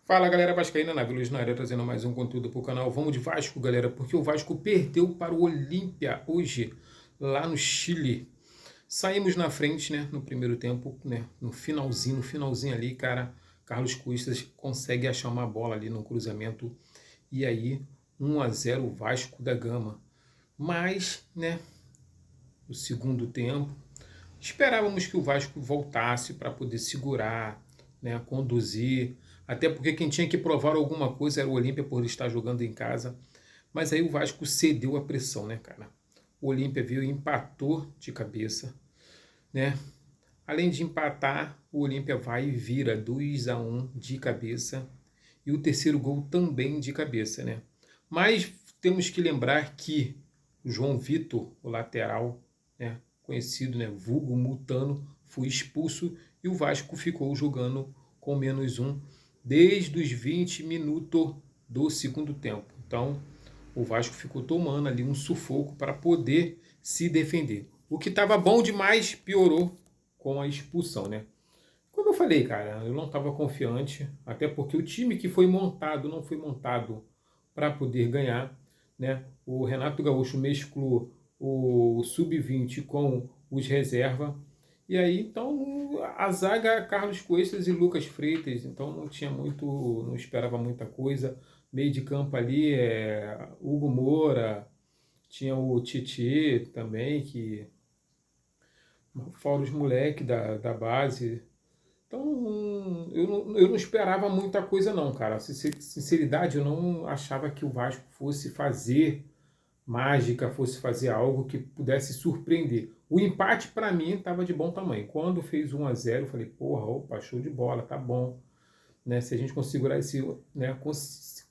Fala galera vascaína, Nave Luz na área, trazendo mais um conteúdo para o canal. Vamos de Vasco, galera, porque o Vasco perdeu para o Olímpia hoje, lá no Chile. Saímos na frente, né, no primeiro tempo, né, no finalzinho ali, cara, Carlos Custas consegue achar uma bola ali no cruzamento, e aí 1-0 Vasco da Gama. Mas, né, no segundo tempo, esperávamos que o Vasco voltasse para poder segurar, né, conduzir, até porque quem tinha que provar alguma coisa era o Olímpia por estar jogando em casa. Mas aí o Vasco cedeu a pressão, né, cara? O Olímpia veio e empatou de cabeça, né? Além de empatar, o Olímpia vai e vira 2-1 de cabeça e o terceiro gol também de cabeça, né? Mas temos que lembrar que o João Vitor, o lateral, né, conhecido, né, vulgo Mutano, foi expulso e o Vasco ficou jogando com -1 desde os 20 minutos do segundo tempo. Então, o Vasco ficou tomando ali um sufoco para poder se defender. O que estava bom demais piorou com a expulsão, né? Como eu falei, cara, eu não estava confiante, até porque o time que foi montado não foi montado para poder ganhar, né? O Renato Gaúcho mesclou o sub-20 com os reserva, e aí então a zaga Carlos Cuestas e Lucas Freitas, então não tinha muito, não esperava muita coisa. Meio de campo ali Hugo Moura, tinha o Titi também, que fora os moleques da base. Então, eu não esperava muita coisa não, cara. Sinceridade, eu não achava que o Vasco fosse fazer mágica, fosse fazer algo que pudesse surpreender. O empate, para mim, estava de bom tamanho. Quando fez 1-0, eu falei, porra, opa, show de bola, tá bom. Né? Se a gente conseguir segurar né,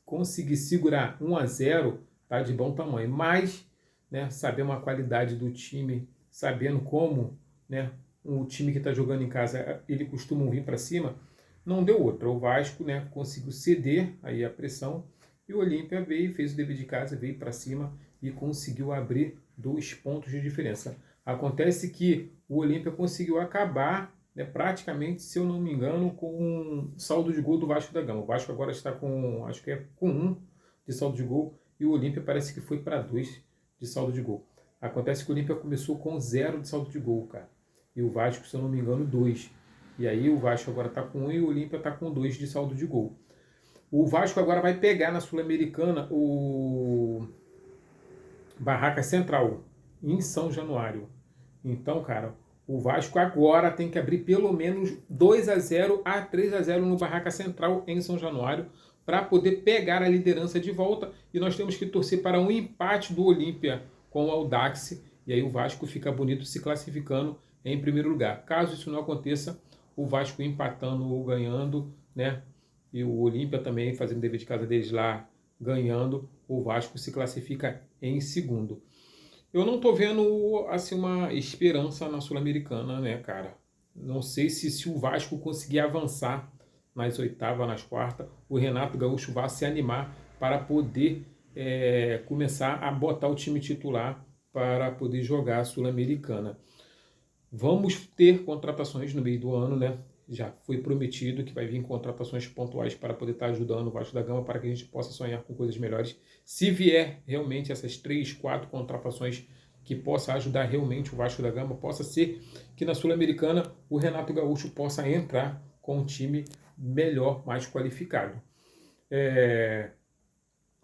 conseguir segurar 1-0, tá de bom tamanho. Mas, né, sabendo a qualidade do time, sabendo como, né, o time que está jogando em casa, ele costuma vir para cima, não deu outra. O Vasco, né, conseguiu ceder aí a pressão e o Olímpia veio, fez o dever de casa, veio para cima e conseguiu abrir 2 pontos de diferença. Acontece que o Olímpia conseguiu acabar, né, praticamente, se eu não me engano, com um saldo de gol do Vasco da Gama. O Vasco agora está com, acho que é com 1 de saldo de gol e o Olímpia parece que foi para 2 de saldo de gol. Acontece que o Olímpia começou com 0 de saldo de gol, cara. E o Vasco, se eu não me engano, 2. E aí o Vasco agora está com 1 e o Olímpia está com 2 de saldo de gol. O Vasco agora vai pegar na Sul-Americana o Barraca Central, em São Januário. Então, cara, o Vasco agora tem que abrir pelo menos 2-0 a 3-0 no Barraca Central, em São Januário, para poder pegar a liderança de volta. E nós temos que torcer para um empate do Olímpia com o Audax. E aí o Vasco fica bonito se classificando em primeiro lugar. Caso isso não aconteça, o Vasco empatando ou ganhando, né? E o Olímpia também fazendo o dever de casa deles lá, ganhando, o Vasco se classifica em segundo. Eu não tô vendo assim uma esperança na Sul-Americana, né, cara? Não sei se o Vasco conseguir avançar nas oitavas, nas quartas, o Renato Gaúcho vai se animar para poder começar a botar o time titular para poder jogar a Sul-Americana. Vamos ter contratações no meio do ano, né? Já foi prometido que vai vir contratações pontuais para poder estar ajudando o Vasco da Gama para que a gente possa sonhar com coisas melhores. Se vier realmente essas 3, 4 contratações que possa ajudar realmente o Vasco da Gama, possa ser que na Sul-Americana o Renato Gaúcho possa entrar com um time melhor, mais qualificado.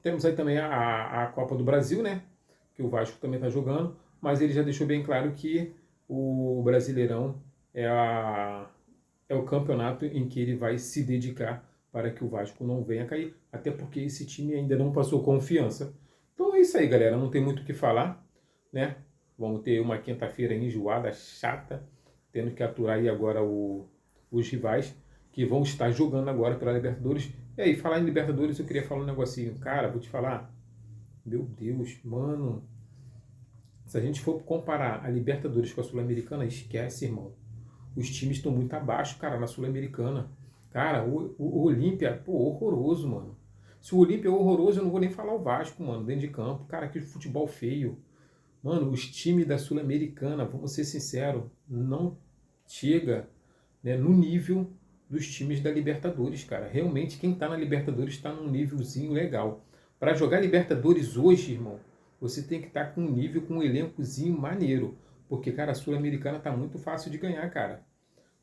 Temos aí também a Copa do Brasil, né? Que o Vasco também está jogando, mas ele já deixou bem claro que o Brasileirão é o campeonato em que ele vai se dedicar para que o Vasco não venha cair, até porque esse time ainda não passou confiança. Então é isso aí, galera, não tem muito o que falar, né? Vamos ter uma quinta-feira enjoada, chata, tendo que aturar aí agora os rivais que vão estar jogando agora pela Libertadores. E aí, falar em Libertadores, eu queria falar um negocinho. Cara, vou te falar, meu Deus, mano, se a gente for comparar a Libertadores com a Sul-Americana, esquece, irmão. Os times estão muito abaixo, cara, na Sul-Americana. Cara, o Olímpia, pô, horroroso, mano. Se o Olímpia é horroroso, eu não vou nem falar o Vasco, mano, dentro de campo. Cara, que futebol feio. Mano, os times da Sul-Americana, vamos ser sinceros, não chega, né, no nível, dos times da Libertadores, cara. Realmente, quem está na Libertadores está num nívelzinho legal. Para jogar Libertadores hoje, irmão, você tem que estar com um nível, com um elencozinho maneiro. Porque, cara, a Sul-Americana tá muito fácil de ganhar, cara.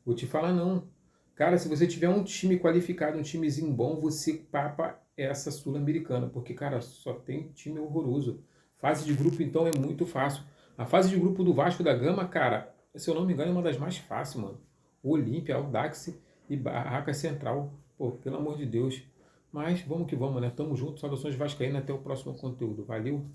Vou te falar não. Cara, se você tiver um time qualificado, um timezinho bom, você papa essa Sul-Americana. Porque, cara, só tem time horroroso. Fase de grupo, então, é muito fácil. A fase de grupo do Vasco da Gama, cara, se eu não me engano, é uma das mais fáceis, mano. Olímpia, Audax e Barraca Central. Pô, pelo amor de Deus. Mas vamos que vamos, né? Tamo junto. Saudações vascaínas. Até o próximo conteúdo. Valeu!